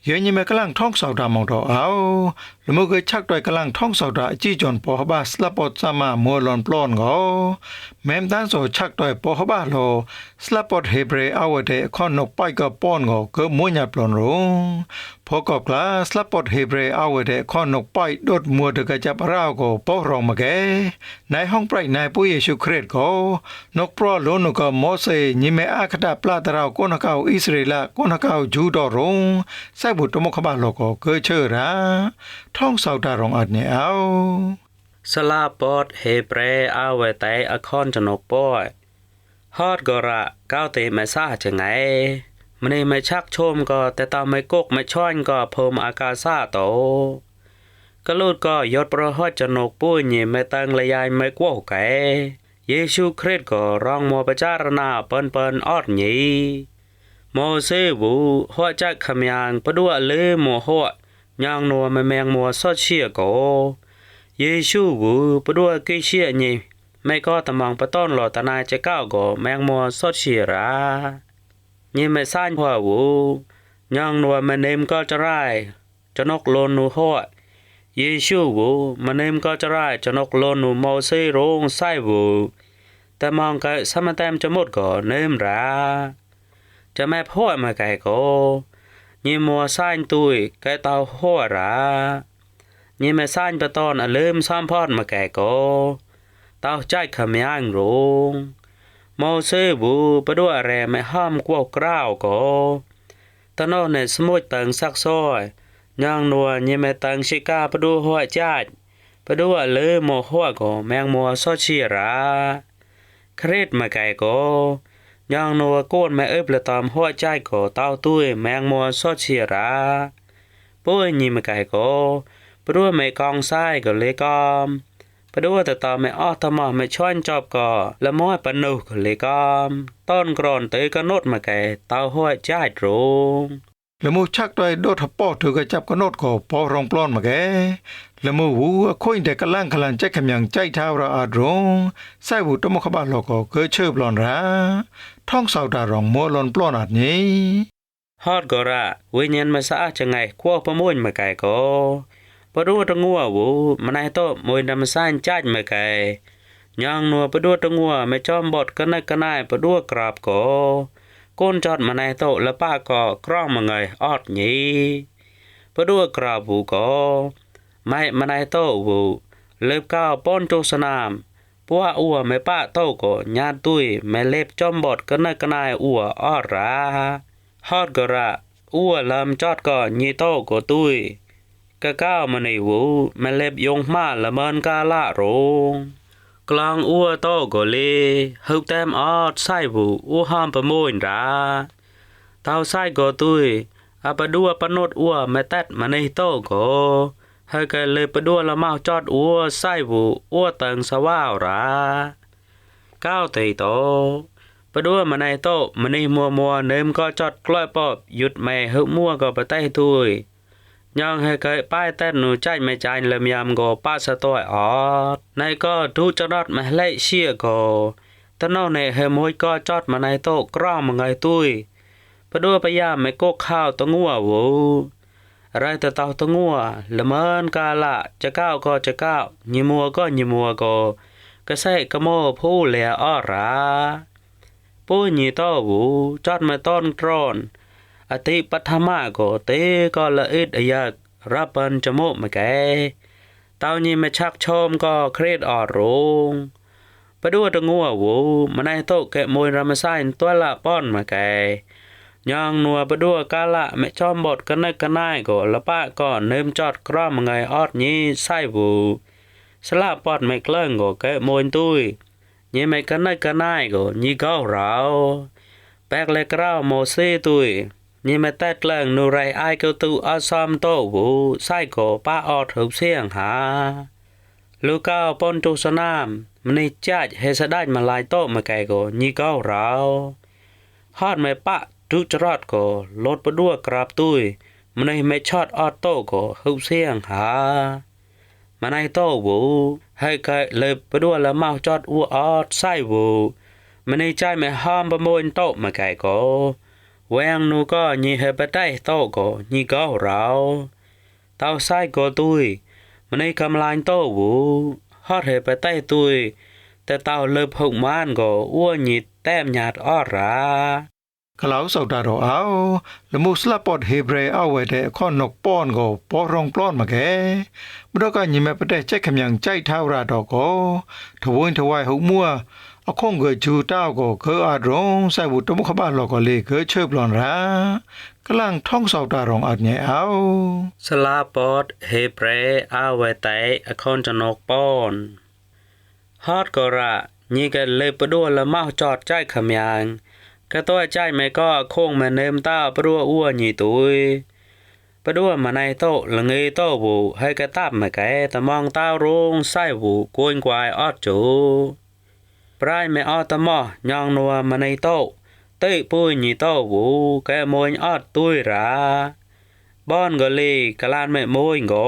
เยอะนี่แม่กำลังท่องสาวดามองดอเอาแล้วมื่อเคยชักด้วยกำลังท่องสาวดาจี้จอนปอฮบาสลาปอดซามามัวลอนปลอนก็แม้มด้านโซชักด้วยปอฮบาโลสลาปอดเฮเบรเอาเดคอนนกไปก็ป้อนก็เกิมัวหยัดปลอนรงพอกอบกลาสลาปอดเฮเบรเอาเดคอนนกไปดดมัวเดกจับราวก็ปอรองมาแกในห้องไพรในผู้เยซูคริสต์ก็นกปลอโลนก็มอเซยิเมอาคดาปลาตราวก้นเกาอิสราเอลก้นเกาจูดอรงไซบุตรมขบาโลก็เกยเชื่อราท่องสาวดารองอัดเนี่ยเอาสลาปอดเฮเบรเอาไว้แต่อคอนจนกป้อยฮอดกระก้าวเตไม่ซ่าจะไงมันนี่ไม่ชักชมก็แต่ตาไม่กกไม่ช้อนก็พมอากาศาโตกะลูดก็ยดประหอดจนกปุ้ยนี่ไม่ตังระยายไม่กว้าวไกเยซูคริสต์ก็ร้องมัวประจารณาเปิ้นออดหนีโมเสวูหัวจักขมยางประดัวเลมัวหัวยางนัวแมงมัวซอดเชียโกเยซูวูประดัวกิเชียนี่ไม่ก็ตะมองประต้นหลอตนายจะก้าวก็แมงมัวซอดเชียรานี่ไม่ซ่านหัววูยางนัวแมเนมก็จะร้ายจนกโลนูหัวเยซูวูแมเนมก็จะร้ายจนกโลนูโมเสโรงไซวูแต่มองก็สมแตมจะหมดก็เนมราจะแม่พ่อมาไก่ก็ยี่มัวซ่านตุยไก่เตาหัวรายี่แม่ซ่านประตอนเริ่มซ้ำพอดมาไก่ก็เตาใจขมยางรงโมเสบูประดัวแรไม่ห้ามกวกกล้าวก็ตะนอในสมุดตังซักซ้อยย่างนัวยี่แม่ตังชิกาประดัวหัวจัดประดัวเลือโมหัวก็แมงมัวซอชีราเครีดมาไก่ก็ย่างนัวโกนแม่ละตอมหัวใจก็เต้าตุ้ยแมงมัวซอชีราปุ้ยยี่มาไก่ก็ประดัวไม่กองซ้ายก็เลยกอมประดัวแต่ตอไม่อ้อตะมอไม่ช้อนจอบก็ละม้อยปนุก็เลยกอมต้นกรอนเตยก็นดมาไก่เต้าหัวใจตรงแล้วมูชักด้วยโดดปอถือกระจับก็นดก็ปอรองปลอนมาแกแล้วมูหูค่อยแต่กะลังคลันใจขมยังใจท้าวราอาดรงไซบุตรมขบาโลก็เกยเชิบลอนราท่องสาวดารองมัวลอนปลอนอาดนี้ฮอดกระวิญญาณมาสะอาดจะไงควบประมุ่นมาไก่ก็ประดูตะงัววูมันให้โตมวยนำซ่านจัดมาไก่ย่างนัวประดูตะงัวไม่จอมบดกันนกันายประดูกราบก็ก้นจอดมันให้โตและป้าก็กร้องมาไงออดหนีประดูกราบวูก็ไม่มันให้โตวูเล็บก้าวป้นจุสนามปัวอัวไม่ป้าโตก็ญาติตุ้ยไม่เล็บจอมบดกันนกันายอัวออดราฮอดกระอัวลำจอดก็ยีโตก็ตุ้ยกะก้าวมาในวูแม่เล็บยงมาละเมินกาละโรงกลางอัวโตก็เลฮึกแต้มออดไส้วูอัวห้ามประโมยราเต้าไส้ก็ตุยอาปะดัวปนดอัวแม่แตดมาในโตก็ให้กะเลยปะดัวละเมาจอดอัวไส้วูอัวตังสว่าวราก้าวเตยโตปะดัวมาในโตมาในมัวเนิมก็จอดกล้อยปอบหยุดแม่ฮึกมัวก็ปะไต้ตุยย่างให้เกยป้ายแต้นหนูใจไม่ใจลำยำก็ป้าสะต้อยออดในก็ทุจรอดมาเละเชี่ยก็ตะนอกในเฮมวยก็จอดมาในโต๊ะกร้องมาไงตุ้ยประดัวพยายามไม่กกข้าวตะงัววูอะไรแต่เต่าตะงัวละเมินกาละจะก้าวก็จะก้าวยิมัวก็ยิมัวก็กระใส่กระโมผู้เหลียอ้อราปุ้ยยีโต้วูจอดมาต้นกรอนอติปัทมาก็เตก็ละอิดอยากรับปันจมูกมาแกเต้านี่ไม่ชักชมก็เครียดออดรงประดัวตะงัววูมันให้โตแกะมวยรำไส้ตัวละป้อนมาแกย่างนัวประดัวกาละไม่ชอมบดกันกันนายก็ละป้าก็เนิมจอดกร้อมไงออดนี้ไส้วูสลาปอดไม่เคลื่อนก็แกะมวยตุ้ยยี่ไม่กันนายก็ยี่เก้าเราแปกเล็กเราโมเสตุ้ยนี่มาแตดแกล้งนูไรไอเกตูอาซอมโตวูไส้ก็ป้าออดหุบเสียงหาลูกเก้าปนจุสนามมันนี่จัดเฮสได้มาลายโตมาไกก็ยี่เก้าเราฮอดไม่ปะทุจรอดก็ลดประดัวกราบตุ้ยมันนี่ไม่ชอดออดโตก็หุบเสียงหามันในโตวูให้ไกเลยประดัวละเมาจอดอัวออดไส้วูมันนี่ใจไม่ห้ามประโมยโตมาไกก็ว แวงนูก็ยีเฮปะไต้โตก็ยีเกาเราเต้าไส้ก็ตุยมันในกำลังโตวูฮอดเฮปะไต้ตุยแต่เต้าเลิบหกมานก็อ้วนยีแต้มหยาดอ้อรากล่าวสาวดาเราเอาละมุสลาปอดเฮเบรเอาไว้แต่ข้อนกป้อนก็ปอรองปล้อนมาแกบ่ดอกก็ยิแม่ประเทศใจคำยังใจเท่าราดอกก็ถวยถวายหุมัวเอาคงเกจูต้าก็เคออาดงใส่บุตรมุขบ้านหลอกก็เลยเคเชิบหลอนรากำลังท่องสาวดารองอัดเนี่ยเอาสลาปอดเฮเบรเอาไว้แต่คอนจะนกป้อนฮอดก็ระยีกันเลยประดัวละเมาจอดใจคำยังกระตัวใจไม่ก็คงมาเนิมต้าปรัวอ้วนยี่ตุยปรัวมาในโตละเงยโตบูให้กระตับมาแกตะมองต้าโรงไส้บูกวนกวายออดจูปลายไม่ออดตะมอยองนัวมาในโตเต้ปุ้ยยี่โตบูแกมวยออดตุยราบ้อนก็ลีกะลานไม่มวยก็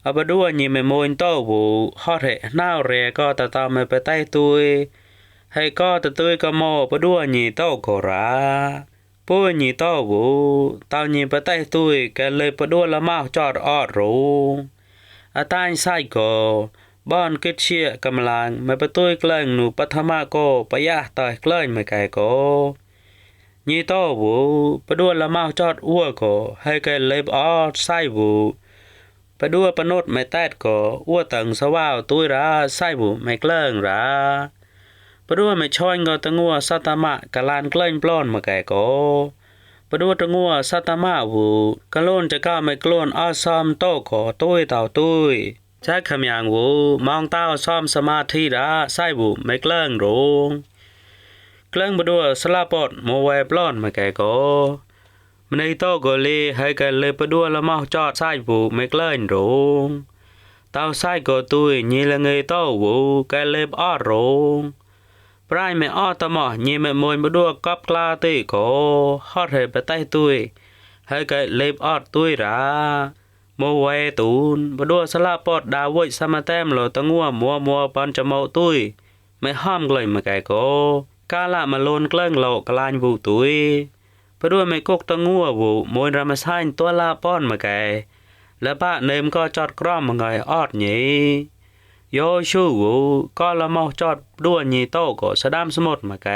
เอาปรัวยี่ไม่มวยโตบูฮอดเหน้าเรก็ตะตอไม่ไปใต้ตุยให้ก็ตะตุยก็โมปดัวญีโตโกราปุ้ยญีโตบูตาวญีปะไต้ตุยแกเลยปดัวละมาจอดออดรูอาตายไส้ก็บ้อนกิดเชียกำลังไม่ปะตุยเกลงหนูปัทมาโกปะยะต่อยเกลงไม่ไกโกญีโตบูปดัวละมาจอดอ้วก็ให้แกเลยออดไส้บูปดัวปนดไม่แตดก็อ้วตังสว่าวตุยราไส้บูไม่เกลงราปดัวไม่ช้อยงอตะงัวสัตมะกะลานเกล้งปล้อนมาแก่ก็ปดัวตะงัวสัตมะวูกะโลนจะก้าไม่กล้นอ้อซ้อมโตก็ตุ้ยเต่าตุ้ยใช้คำอย่างวูมองเต้าซ้อมสมาธิดาไส้วูไม่เกล้งโรงเกล้งปดัวสลาปอดโมไวปล้อนมาแก่ก็มันในโตก็เลยให้กันเลยปดัวละเมาจอดไส้วูไม่เกล้งโรงเต้าไส้ก็ตุ้ยยีละเงยโตวูแกเลยอ้อโรงปลายไม่อ้อตะหมอยีไม่มวยมาดัวกอบกลาตีโกฮอดให้ไปใต้ตุยให้ไกเล็บออดตุยราโมไวตูนมาดัวสลาปอดดาวสมาแต้มโลตะงัวมัวปันจะเมาตุยไม่ห้ามเลยมาไกโกกาละมาโลนเกล้งโลกลานวูตุยปดัวไม่กกตะงัววูมวยรามสานตัวลาป้อนมาไกและปะเนมก็จอดกล้อมมาไงออดนี้โยชูวูก็ละเมาจอดดัวญีโตก็สะดามสมดมาไก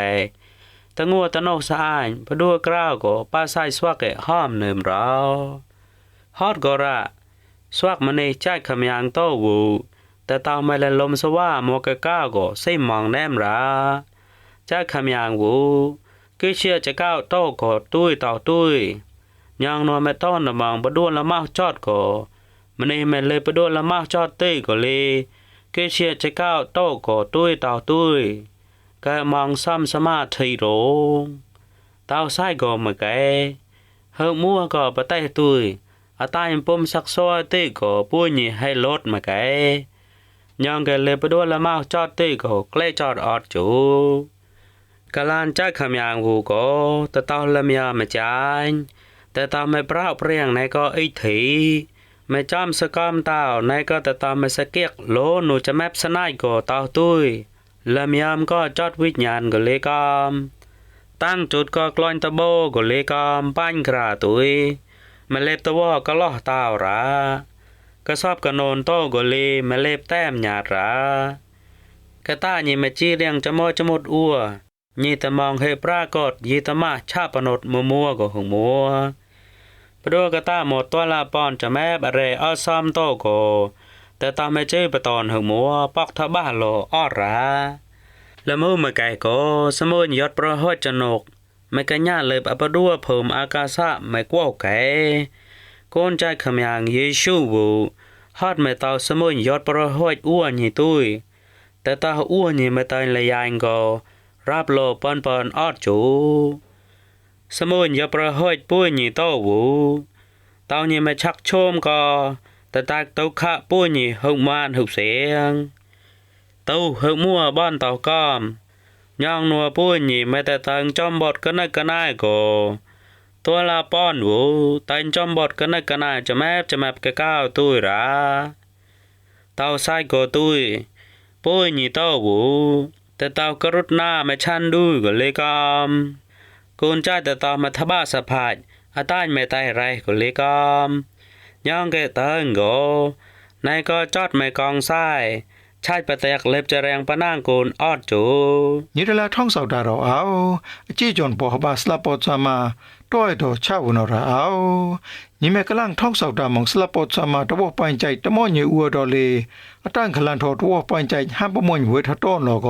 ตะงัวตะนกสะอายพะดัวกราวก็ป้าไส้สวักแกห้อมเนิมเราฮอดก็ระสวักมาในใจคำยังโตวูแต่ตาไม่ละลมสว่ามัวกะก้าวก็ใส่มองแนมราใจคำยังวูคือเชื่อจะก้าวโตก็ตุ้ยต่อตุ้ยยังนอนไม่ต้อนละมองพะดัวละเมาจอดก็มันนี่ไม่เลยพะดัวละเมาจอดเต้ก็เลยคือเชียจะก้าวโตก็ตุ้ยต่อตุ้ยก็มองซ้ำสมาธิโรงเต้าไส้ก็มาแกเฮามัวก็ปะไต้ตุ้ยอาตายปมสักซ้อยติก็ปุ้ยนี่ให้ลดมาแกยังแกเลยปะดัวละมาจอดติก็ใกล้จอดออดจูกะลานใจคำยังหูก็ตะเต้าละเมียมาจานแต่ตาไม่เปล่าเปรียงในก็อีถีไม่จอมสกอมเต้าในก็ตะตอมไม่สะเกียกโลหนูจะแมบสนายก็เต้าตุ้ยละมียามก็จอดวิญญาณก็เลยกอมตั้งจุดก็กลอนตะโบก็เลยกอมปั้นกระตุ้ยมาเล็บตะวอก็ล่อเต้ารากระสอบกระโนนโตก็เลยมาเล็บแต้มหยาดรากระต้านี่มาจี้เรียงจะมอจะหมดอัวนี่ตะมองให้ปรากฏยีตะมาชาปนดมัวก็หงมัวปดัวกะตาหมดตัวลาปอนจะแม่บะเรอ้อซ้อมโตโกแต่ตาไม่เจอปะตอนหึงมัวปอกทะบ้าโลอ้อราละมือมาไก่โกสมุนยอดประหดจนกไม่กะญาเลยปะปดัวเพิ่มอากาศะไม่กว้าวไก่โกนใจคำยังเยชูบูฮอดไม่ตาสมุนยอดประหดอ้วนนี่ตุ้ยแต่ตาอ้วนนี่ไม่ตายเลยยังโกรับโลปอนออดจูสมุนยาประหดปุ้ยนี่โตวูเต้านี่มาชักโชมก็แต่ตากเต้าขะปุ้ยนี่หกมานหกเสียงเต้าหกมัวบ้านเต้ากอมย่องนัวปุ้ยนี่ไม่แต่ตังจอมบดกันนักกันนายก็ตัวลาป้อนวูตังจอมบดกันนักกันนายจะแมบกะก้าวตุ้ยราเต้าไส้ก็ตุ้ยปุ้ยนี่โตวูแต่เต้ากรุดหน้าไม่ชันดูก็เลยกอมโก กูนจ้าแต่ต่อมาทบาสะพาดอาต้านไม่ตายไรก็เลยกอมย่องเกเติงโกนายก็จอดไม่กองซ้ายชาติปะแตกเล็บจะแรงปะนางกูนออดจู นี่เดลาท่องสาวดาเราเอาจีจอนปอฮบาสลาปอซามาต้อยดอชาวนาราเอานี่แม่กำลังท่องสาวดามองสลาปอซามาตะวปันใจตะมอนี่อัวดอเลอตั้งขลันทอตะวปันใจห้ามปะมอนหวยทะต้อนหลอก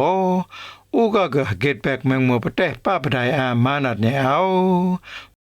อูก็เกตแบกแมงมัวปะแตป้าปะไดอามานัดเนี่ยเอา